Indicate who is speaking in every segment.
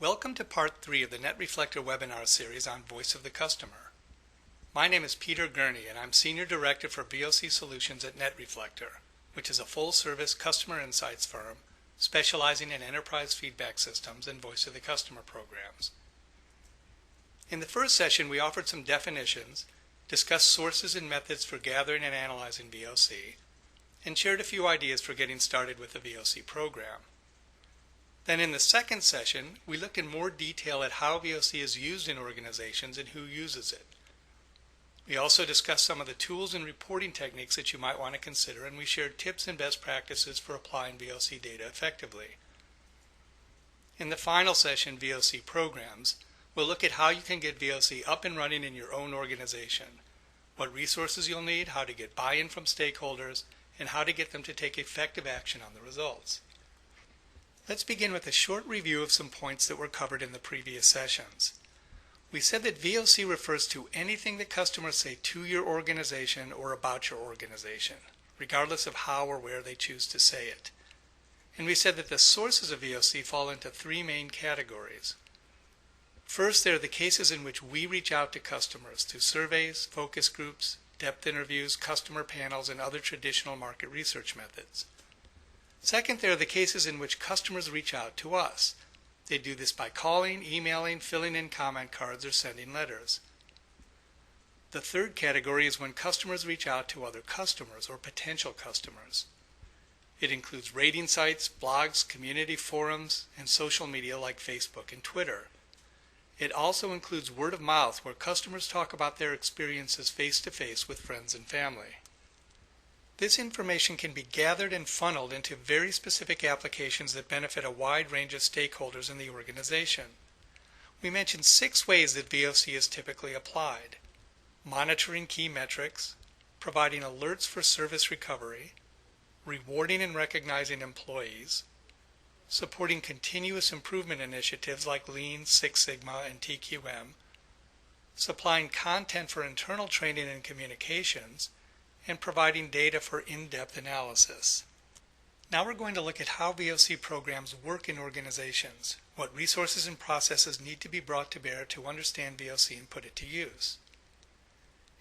Speaker 1: Welcome to Part 3 of the NetReflector webinar series on Voice of the Customer. My name is Peter Gurney and I'm Senior Director for VOC Solutions at NetReflector, which is a full-service customer insights firm specializing in enterprise feedback systems and Voice of the Customer programs. In the first session, we offered some definitions, discussed sources and methods for gathering and analyzing VOC, and shared a few ideas for getting started with the VOC program. Then in the second session, we looked in more detail at how VOC is used in organizations and who uses it. We also discussed some of the tools and reporting techniques that you might want to consider, and we shared tips and best practices for applying VOC data effectively. In the final session, VOC Programs, we'll look at how you can get VOC up and running in your own organization, what resources you'll need, how to get buy-in from stakeholders, and how to get them to take effective action on the results. Let's begin with a short review of some points that were covered in the previous sessions. We said that VOC refers to anything that customers say to your organization or about your organization, regardless of how or where they choose to say it. And we said that the sources of VOC fall into three main categories. First, there are the cases in which we reach out to customers through surveys, focus groups, depth interviews, customer panels, and other traditional market research methods. Second, there are the cases in which customers reach out to us. They do this by calling, emailing, filling in comment cards, or sending letters. The third category is when customers reach out to other customers or potential customers. It includes rating sites, blogs, community forums, and social media like Facebook and Twitter. It also includes word of mouth, where customers talk about their experiences face-to-face with friends and family. This information can be gathered and funneled into very specific applications that benefit a wide range of stakeholders in the organization. We mentioned 6 ways that VOC is typically applied: monitoring key metrics, providing alerts for service recovery, rewarding and recognizing employees, supporting continuous improvement initiatives like Lean, Six Sigma, and TQM, supplying content for internal training and communications, and providing data for in-depth analysis. Now we're going to look at how VOC programs work in organizations, what resources and processes need to be brought to bear to understand VOC and put it to use.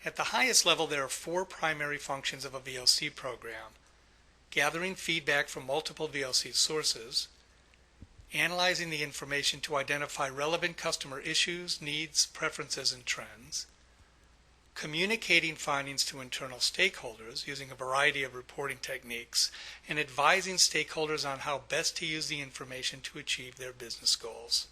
Speaker 1: At the highest level, there are 4 primary functions of a VOC program: gathering feedback from multiple VOC sources, analyzing the information to identify relevant customer issues, needs, preferences, and trends, communicating findings to internal stakeholders using a variety of reporting techniques, and advising stakeholders on how best to use the information to achieve their business goals.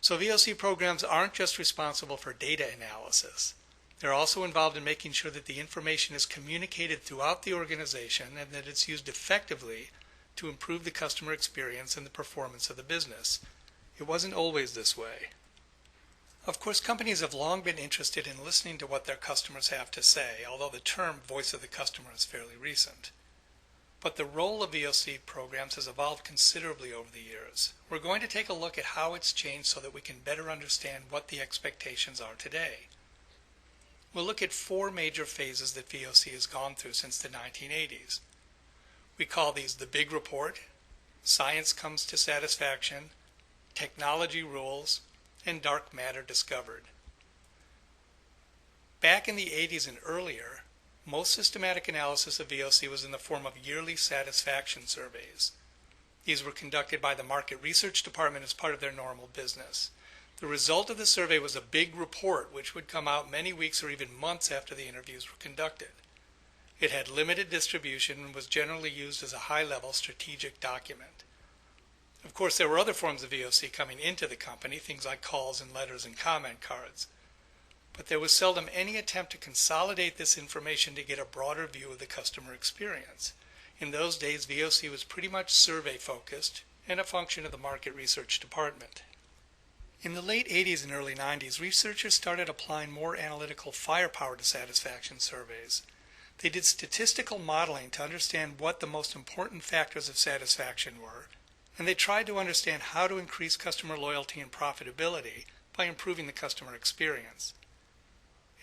Speaker 1: So VOC programs aren't just responsible for data analysis. They're also involved in making sure that the information is communicated throughout the organization and that it's used effectively to improve the customer experience and the performance of the business. It wasn't always this way. Of course, companies have long been interested in listening to what their customers have to say, although the term voice of the customer is fairly recent. But the role of VOC programs has evolved considerably over the years. We're going to take a look at how it's changed so that we can better understand what the expectations are today. We'll look at 4 major phases that VOC has gone through since the 1980s. We call these the Big Report, Science Comes to Satisfaction, Technology Rules, and Dark Matter Discovered. Back in the 80s and earlier, most systematic analysis of VOC was in the form of yearly satisfaction surveys. These were conducted by the Market Research Department as part of their normal business. The result of the survey was a big report which would come out many weeks or even months after the interviews were conducted. It had limited distribution and was generally used as a high-level strategic document. Of course, there were other forms of VOC coming into the company, things like calls and letters and comment cards. But there was seldom any attempt to consolidate this information to get a broader view of the customer experience. In those days, VOC was pretty much survey-focused and a function of the Market Research Department. In the late 80s and early 90s, researchers started applying more analytical firepower to satisfaction surveys. They did statistical modeling to understand what the most important factors of satisfaction were, and they tried to understand how to increase customer loyalty and profitability by improving the customer experience.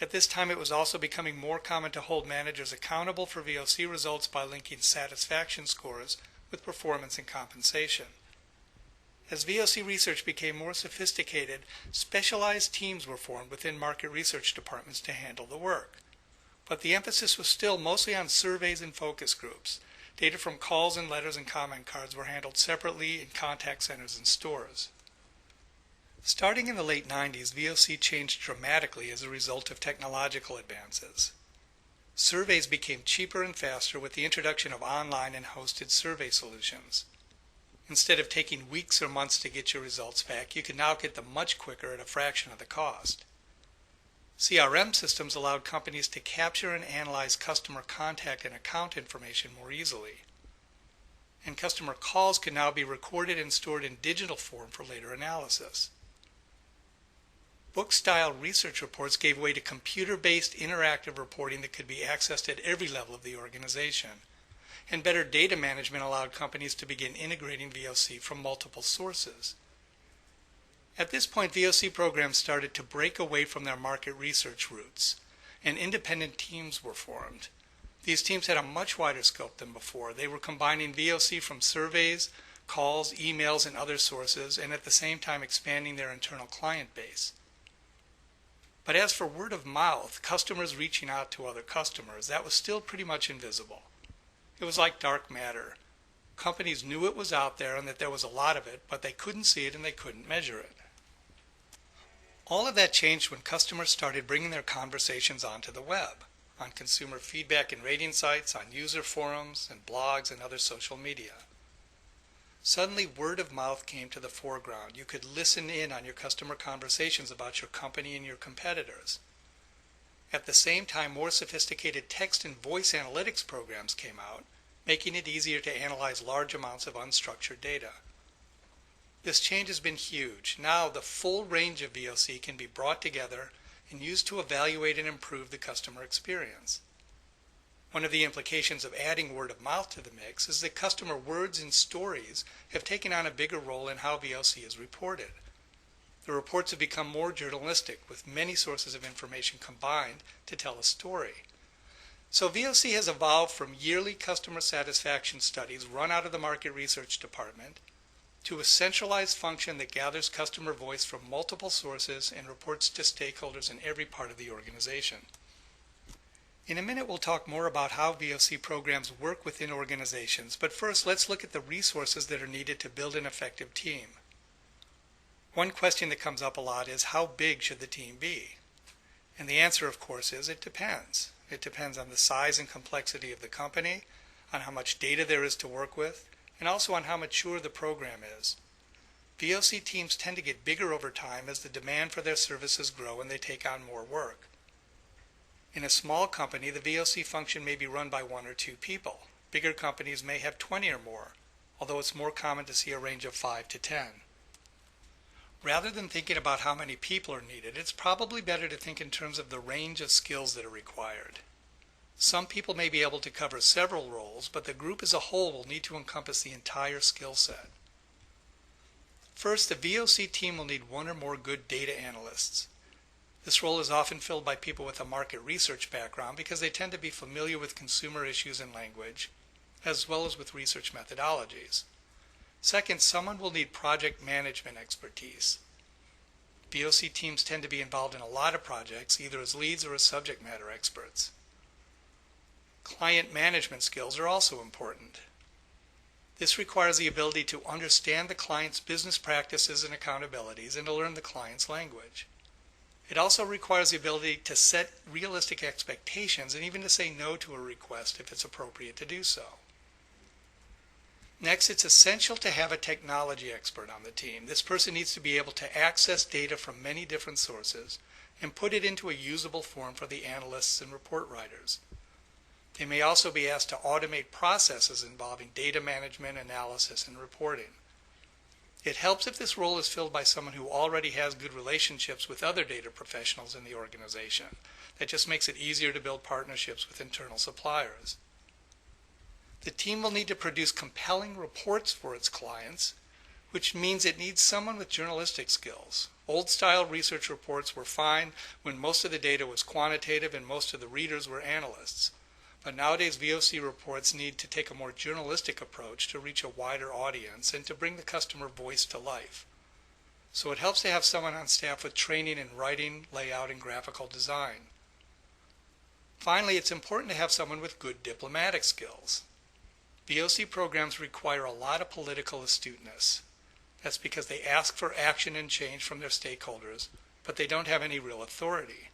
Speaker 1: At this time, it was also becoming more common to hold managers accountable for VOC results by linking satisfaction scores with performance and compensation. As VOC research became more sophisticated, specialized teams were formed within market research departments to handle the work. But the emphasis was still mostly on surveys and focus groups. Data from calls and letters and comment cards were handled separately in contact centers and stores. Starting in the late 90s, VOC changed dramatically as a result of technological advances. Surveys became cheaper and faster with the introduction of online and hosted survey solutions. Instead of taking weeks or months to get your results back, you can now get them much quicker at a fraction of the cost. CRM systems allowed companies to capture and analyze customer contact and account information more easily. And customer calls can now be recorded and stored in digital form for later analysis. Book-style research reports gave way to computer-based interactive reporting that could be accessed at every level of the organization. And better data management allowed companies to begin integrating VOC from multiple sources. At this point, VOC programs started to break away from their market research roots, and independent teams were formed. These teams had a much wider scope than before. They were combining VOC from surveys, calls, emails, and other sources, and at the same time expanding their internal client base. But as for word of mouth, customers reaching out to other customers, that was still pretty much invisible. It was like dark matter. Companies knew it was out there and that there was a lot of it, but they couldn't see it and they couldn't measure it. All of that changed when customers started bringing their conversations onto the web, on consumer feedback and rating sites, on user forums and blogs and other social media. Suddenly, word of mouth came to the foreground. You could listen in on your customer conversations about your company and your competitors. At the same time, more sophisticated text and voice analytics programs came out, making it easier to analyze large amounts of unstructured data. This change has been huge. Now, the full range of VOC can be brought together and used to evaluate and improve the customer experience. One of the implications of adding word of mouth to the mix is that customer words and stories have taken on a bigger role in how VOC is reported. The reports have become more journalistic, with many sources of information combined to tell a story. So VOC has evolved from yearly customer satisfaction studies run out of the market research department to a centralized function that gathers customer voice from multiple sources and reports to stakeholders in every part of the organization. In a minute, we'll talk more about how VOC programs work within organizations, but first let's look at the resources that are needed to build an effective team. One question that comes up a lot is, how big should the team be? And the answer, of course, is it depends. It depends on the size and complexity of the company, on how much data there is to work with, and also on how mature the program is. VOC teams tend to get bigger over time as the demand for their services grow and they take on more work. In a small company, the VOC function may be run by 1 or 2 people. Bigger companies may have 20 or more, although it's more common to see a range of 5 to 10. Rather than thinking about how many people are needed, it's probably better to think in terms of the range of skills that are required. Some people may be able to cover several roles, but the group as a whole will need to encompass the entire skill set. First, the VOC team will need 1 or more good data analysts. This role is often filled by people with a market research background because they tend to be familiar with consumer issues and language, as well as with research methodologies. Second, someone will need project management expertise. VOC teams tend to be involved in a lot of projects, either as leads or as subject matter experts. Client management skills are also important. This requires the ability to understand the client's business practices and accountabilities and to learn the client's language. It also requires the ability to set realistic expectations and even to say no to a request if it's appropriate to do so. Next, it's essential to have a technology expert on the team. This person needs to be able to access data from many different sources and put it into a usable form for the analysts and report writers. They may also be asked to automate processes involving data management, analysis, and reporting. It helps if this role is filled by someone who already has good relationships with other data professionals in the organization. That just makes it easier to build partnerships with internal suppliers. The team will need to produce compelling reports for its clients, which means it needs someone with journalistic skills. Old-style research reports were fine when most of the data was quantitative and most of the readers were analysts. But nowadays VOC reports need to take a more journalistic approach to reach a wider audience and to bring the customer voice to life. So it helps to have someone on staff with training in writing, layout, and graphical design. Finally, it's important to have someone with good diplomatic skills. VOC programs require a lot of political astuteness. That's because they ask for action and change from their stakeholders, but they don't have any real authority.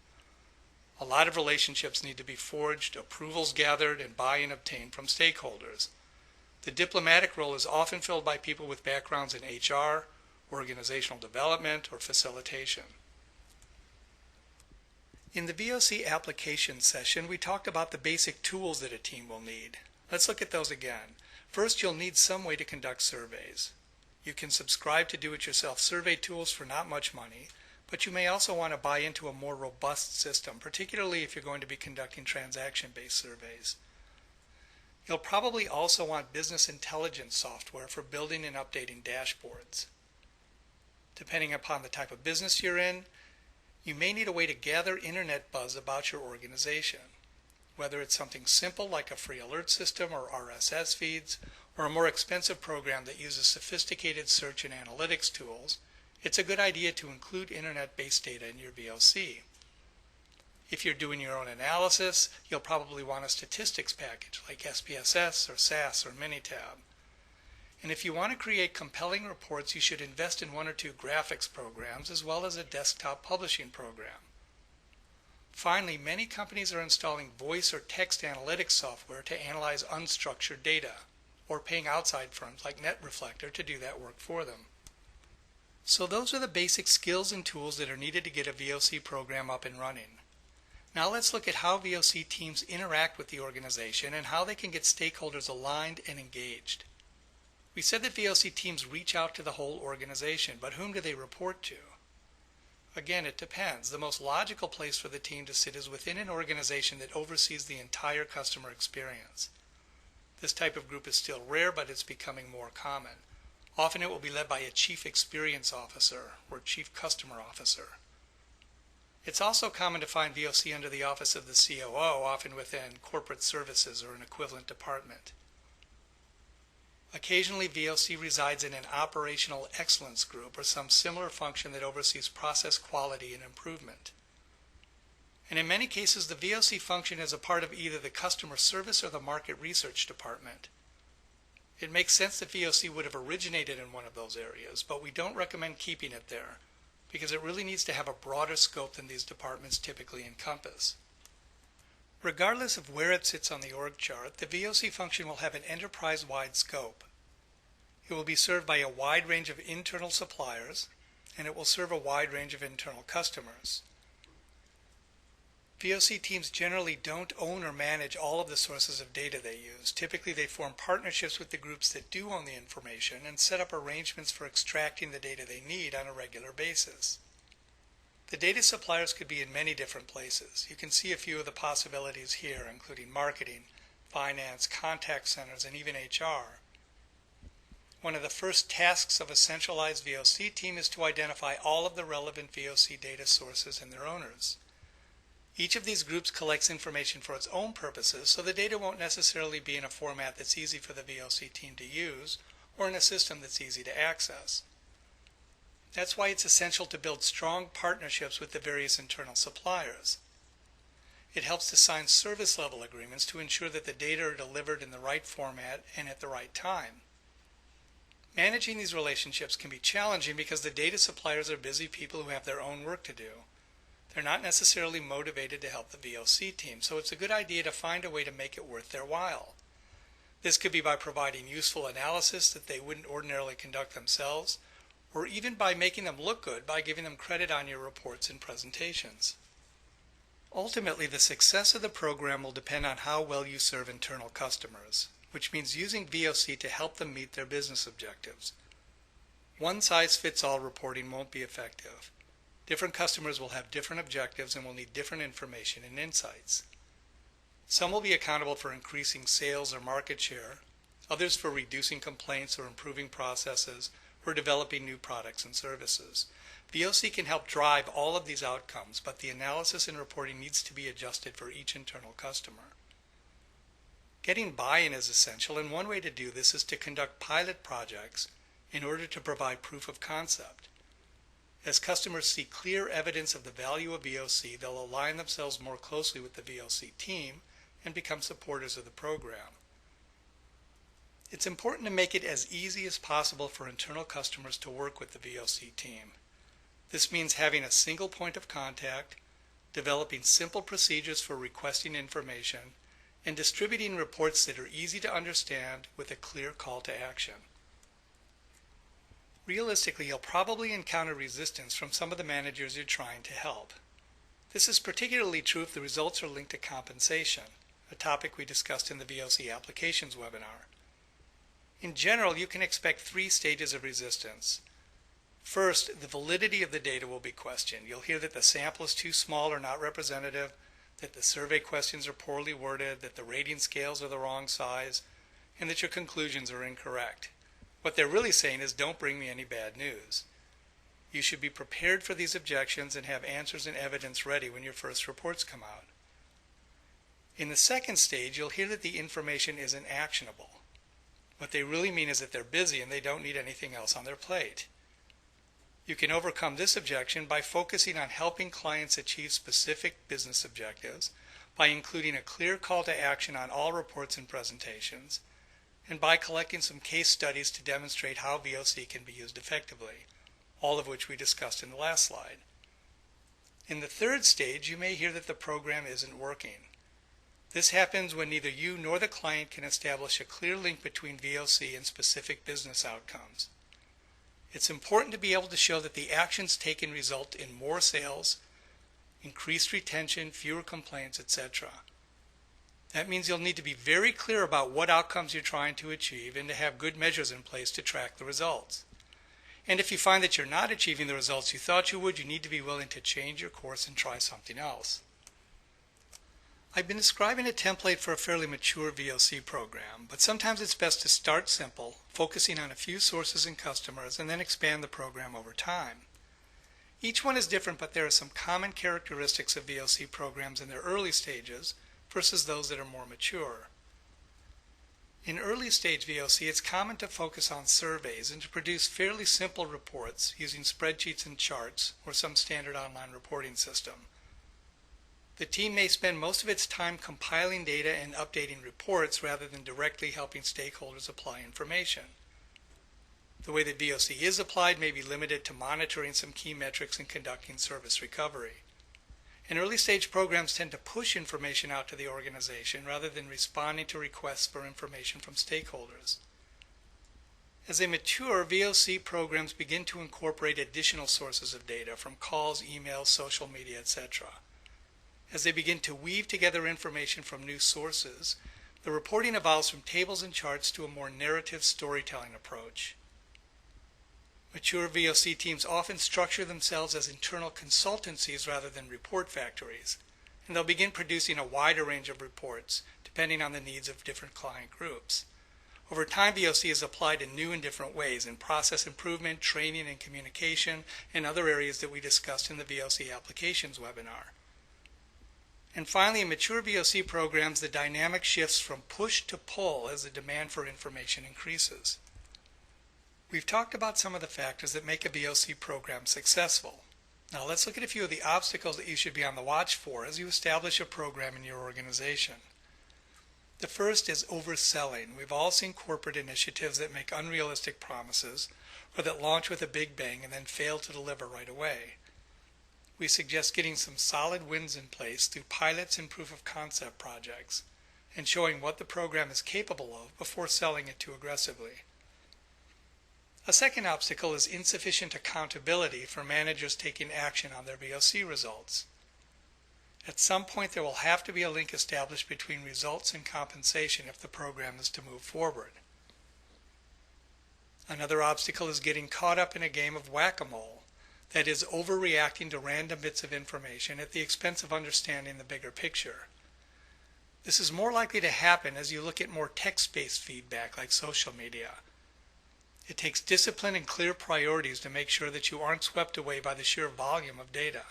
Speaker 1: A lot of relationships need to be forged, approvals gathered, and buy-in obtained from stakeholders. The diplomatic role is often filled by people with backgrounds in HR, organizational development, or facilitation. In the VOC application session, we talked about the basic tools that a team will need. Let's look at those again. First, you'll need some way to conduct surveys. You can subscribe to do-it-yourself survey tools for not much money, but you may also want to buy into a more robust system, particularly if you're going to be conducting transaction-based surveys. You'll probably also want business intelligence software for building and updating dashboards. Depending upon the type of business you're in, you may need a way to gather internet buzz about your organization. Whether it's something simple like a free alert system or RSS feeds, or a more expensive program that uses sophisticated search and analytics tools, it's a good idea to include internet-based data in your VOC. If you're doing your own analysis, you'll probably want a statistics package like SPSS or SAS or Minitab. And if you want to create compelling reports, you should invest in one or two graphics programs as well as a desktop publishing program. Finally, many companies are installing voice or text analytics software to analyze unstructured data, or paying outside firms like NetReflector to do that work for them. So those are the basic skills and tools that are needed to get a VOC program up and running. Now let's look at how VOC teams interact with the organization and how they can get stakeholders aligned and engaged. We said that VOC teams reach out to the whole organization, but whom do they report to? Again, it depends. The most logical place for the team to sit is within an organization that oversees the entire customer experience. This type of group is still rare, but it's becoming more common. Often it will be led by a Chief Experience Officer or Chief Customer Officer. It's also common to find VOC under the office of the COO, often within corporate services or an equivalent department. Occasionally, VOC resides in an operational excellence group or some similar function that oversees process quality and improvement. And in many cases, the VOC function is a part of either the customer service or the market research department. It makes sense that VOC would have originated in one of those areas, but we don't recommend keeping it there because it really needs to have a broader scope than these departments typically encompass. Regardless of where it sits on the org chart, the VOC function will have an enterprise-wide scope. It will be served by a wide range of internal suppliers, and it will serve a wide range of internal customers. VOC teams generally don't own or manage all of the sources of data they use. Typically, they form partnerships with the groups that do own the information and set up arrangements for extracting the data they need on a regular basis. The data suppliers could be in many different places. You can see a few of the possibilities here, including marketing, finance, contact centers, and even HR. One of the first tasks of a centralized VOC team is to identify all of the relevant VOC data sources and their owners. Each of these groups collects information for its own purposes, so the data won't necessarily be in a format that's easy for the VOC team to use or in a system that's easy to access. That's why it's essential to build strong partnerships with the various internal suppliers. It helps to sign service level agreements to ensure that the data are delivered in the right format and at the right time. Managing these relationships can be challenging because the data suppliers are busy people who have their own work to do. They're not necessarily motivated to help the VOC team, so it's a good idea to find a way to make it worth their while. This could be by providing useful analysis that they wouldn't ordinarily conduct themselves, or even by making them look good by giving them credit on your reports and presentations. Ultimately, the success of the program will depend on how well you serve internal customers, which means using VOC to help them meet their business objectives. One-size-fits-all reporting won't be effective. Different customers will have different objectives and will need different information and insights. Some will be accountable for increasing sales or market share, others for reducing complaints or improving processes, or developing new products and services. VOC can help drive all of these outcomes, but the analysis and reporting needs to be adjusted for each internal customer. Getting buy-in is essential, and one way to do this is to conduct pilot projects in order to provide proof of concept. As customers see clear evidence of the value of VOC, they'll align themselves more closely with the VOC team and become supporters of the program. It's important to make it as easy as possible for internal customers to work with the VOC team. This means having a single point of contact, developing simple procedures for requesting information, and distributing reports that are easy to understand with a clear call to action. Realistically, you'll probably encounter resistance from some of the managers you're trying to help. This is particularly true if the results are linked to compensation, a topic we discussed in the VOC Applications webinar. In general, you can expect 3 stages of resistance. First, the validity of the data will be questioned. You'll hear that the sample is too small or not representative, that the survey questions are poorly worded, that the rating scales are the wrong size, and that your conclusions are incorrect. What they're really saying is, don't bring me any bad news. You should be prepared for these objections and have answers and evidence ready when your first reports come out. In the second stage, you'll hear that the information isn't actionable. What they really mean is that they're busy and they don't need anything else on their plate. You can overcome this objection by focusing on helping clients achieve specific business objectives, by including a clear call to action on all reports and presentations, and by collecting some case studies to demonstrate how VOC can be used effectively, all of which we discussed in the last slide. In the third stage, you may hear that the program isn't working. This happens when neither you nor the client can establish a clear link between VOC and specific business outcomes. It's important to be able to show that the actions taken result in more sales, increased retention, fewer complaints, etc. That means you'll need to be very clear about what outcomes you're trying to achieve and to have good measures in place to track the results. And if you find that you're not achieving the results you thought you would, you need to be willing to change your course and try something else. I've been describing a template for a fairly mature VOC program, but sometimes it's best to start simple, focusing on a few sources and customers, and then expand the program over time. Each one is different, but there are some common characteristics of VOC programs in their early stages versus those that are more mature. In early stage VOC, it's common to focus on surveys and to produce fairly simple reports using spreadsheets and charts or some standard online reporting system. The team may spend most of its time compiling data and updating reports rather than directly helping stakeholders apply information. The way that VOC is applied may be limited to monitoring some key metrics and conducting service recovery. And early stage programs tend to push information out to the organization rather than responding to requests for information from stakeholders. As they mature, VOC programs begin to incorporate additional sources of data from calls, emails, social media, etc. As they begin to weave together information from new sources, the reporting evolves from tables and charts to a more narrative storytelling approach. Mature VOC teams often structure themselves as internal consultancies rather than report factories, and they'll begin producing a wider range of reports, depending on the needs of different client groups. Over time, VOC is applied in new and different ways in process improvement, training and communication, and other areas that we discussed in the VOC Applications webinar. And finally, in mature VOC programs, the dynamic shifts from push to pull as the demand for information increases. We've talked about some of the factors that make a VOC program successful. Now let's look at a few of the obstacles that you should be on the watch for as you establish a program in your organization. The first is overselling. We've all seen corporate initiatives that make unrealistic promises or that launch with a big bang and then fail to deliver right away. We suggest getting some solid wins in place through pilots and proof of concept projects and showing what the program is capable of before selling it too aggressively. A second obstacle is insufficient accountability for managers taking action on their VOC results. At some point, there will have to be a link established between results and compensation if the program is to move forward. Another obstacle is getting caught up in a game of whack-a-mole, that is, overreacting to random bits of information at the expense of understanding the bigger picture. This is more likely to happen as you look at more text-based feedback like social media. It takes discipline and clear priorities to make sure that you aren't swept away by the sheer volume of data.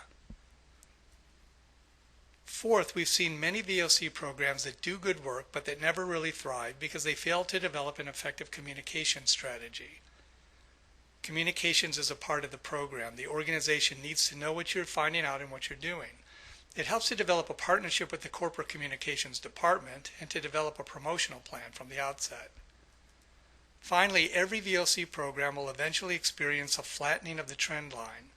Speaker 1: Fourth, we've seen many VOC programs that do good work but that never really thrive because they fail to develop an effective communication strategy. Communications is a part of the program. The organization needs to know what you're finding out and what you're doing. It helps to develop a partnership with the corporate communications department and to develop a promotional plan from the outset. Finally, every VOC program will eventually experience a flattening of the trend line.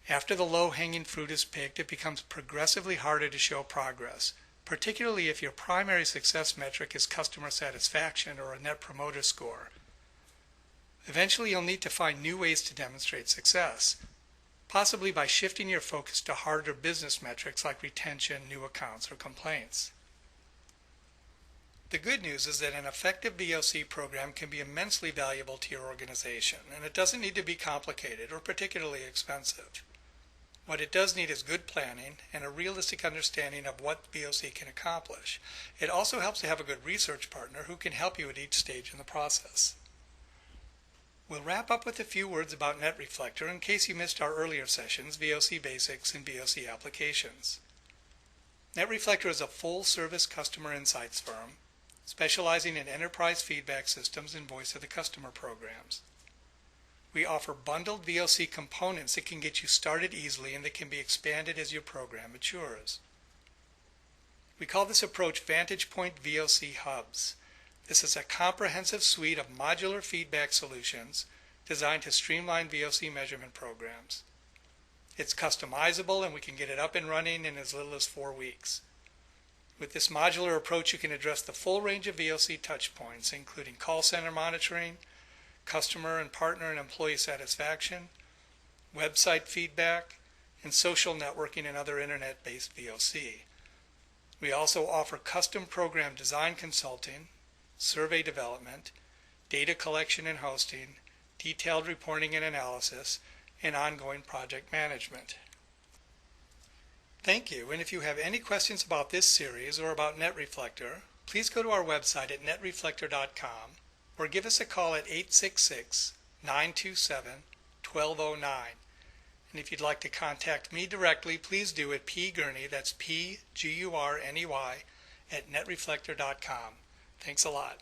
Speaker 1: After the low-hanging fruit is picked, it becomes progressively harder to show progress, particularly if your primary success metric is customer satisfaction or a net promoter score. Eventually, you'll need to find new ways to demonstrate success, possibly by shifting your focus to harder business metrics like retention, new accounts, or complaints. The good news is that an effective VOC program can be immensely valuable to your organization, and it doesn't need to be complicated or particularly expensive. What it does need is good planning and a realistic understanding of what VOC can accomplish. It also helps to have a good research partner who can help you at each stage in the process. We'll wrap up with a few words about NetReflector in case you missed our earlier sessions, VOC Basics and VOC Applications. NetReflector is a full-service customer insights firm specializing in enterprise feedback systems and voice of the customer programs. We offer bundled VOC components that can get you started easily and that can be expanded as your program matures. We call this approach Vantage Point VOC Hubs. This is a comprehensive suite of modular feedback solutions designed to streamline VOC measurement programs. It's customizable and we can get it up and running in as little as 4 weeks. With this modular approach, you can address the full range of VOC touchpoints, including call center monitoring, customer and partner and employee satisfaction, website feedback, and social networking and other internet-based VOC. We also offer custom program design consulting, survey development, data collection and hosting, detailed reporting and analysis, and ongoing project management. Thank you, and if you have any questions about this series or about NetReflector, please go to our website at netreflector.com or give us a call at 866-927-1209. And if you'd like to contact me directly, please do at pgurney, that's P-G-U-R-N-E-Y, at netreflector.com. Thanks a lot.